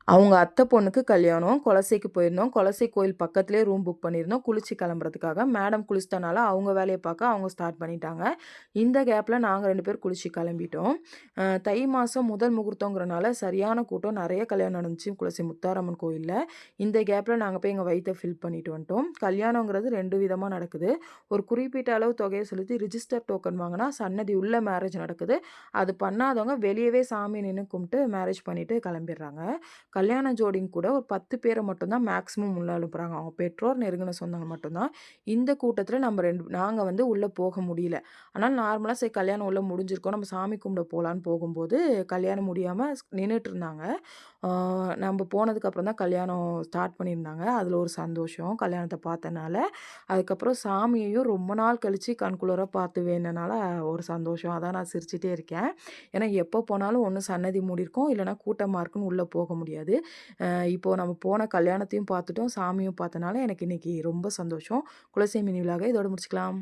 அவங்க அத்தை பொண்ணுக்கு கல்யாணம். குலசைக்கு போயிருந்தோம். குலசை கோயில் பக்கத்திலேயே ரூம் புக் பண்ணியிருந்தோம். குளிச்சு கிளம்புறதுக்காக. மேடம் குளிச்சிட்டனால அவங்க வேலைய பார்க்க அவங்க ஸ்டார்ட் பண்ணிட்டாங்க. இந்த கேப்ல நாங்க 2 பேரும் குளிச்சு கிளம்பிட்டோம். தை மாசம் முதல் முகூர்த்தங்கிறனால சரியான கூட்டம். நெறைய கல்யாணம் நடந்துச்சு குலசை முத்தாரம்மன் கோயில்ல. இந்த கேப்ல நாங்க போய் எங்க வயித்த ஃபில் பண்ணிட்டு வந்துட்டோம். கல்யாணங்கிறது 2 விதமா நடக்குது. ஒரு குறிப்பிட்ட அளவு தொகைய செலுத்தி ரிஜிஸ்டர் டோக்கன் வாங்குனா சன்னதி உள்ள மேரேஜ் நடக்குது. அது பண்ணாதவங்க வெளியவே சாமி நின்னு கும்பிட்டு மேரேஜ் பண்ணிட்டு கிளம்பிர்றாங்க. கல்யாண ஜோடிங்க கூட ஒரு 10 பேர மட்டும் தான் மேக்ஸிமம் உள்ள அனுப்புறாங்க. அவங்க பெற்றோர், நெருங்கின சொந்தங்கள் மட்டும் தான். இந்த கூட்டத்தில நாங்க வந்து உள்ள போக முடியல. ஆனா நார்மலா சரி கல்யாணம் உள்ள முடிஞ்சிருக்கும். நம்ம சாமி கும்பிட போலான்னு போகும்போது, கல்யாணம் முடியாம நின்னுட்டுருந்தாங்க. ஆ நம்ப போனதுக்கப்புறம் தான் கல்யாணம் ஸ்டார்ட் பண்ணியிருந்தாங்க. அதில ஒரு சந்தோஷம். கல்யாணத்த பார்த்தனால. அதுக்கப்புறம் சாமியையும் ரொம்ப நாள் கழிச்சு கண்குளிர பார்த்து வேண்டுனனால ஒரு சந்தோஷம். அதான் நான் சிரிச்சுட்டே இருக்கேன். ஏன்னா எப்போ போனாலும் ஒண்ணு சன்னதி மூடியிருக்கும். இல்லன்னா கூட்டமா இருக்குன்னு உள்ள போக முடியாது. இப்போ நம்ம போன கல்யாணத்தையும் பார்த்துட்டோம், சாமியும் பார்த்தனால எனக்கு இன்னைக்கு ரொம்ப சந்தோஷம். குலசை மினி விலாக இதோட முடிச்சுக்கலாம்.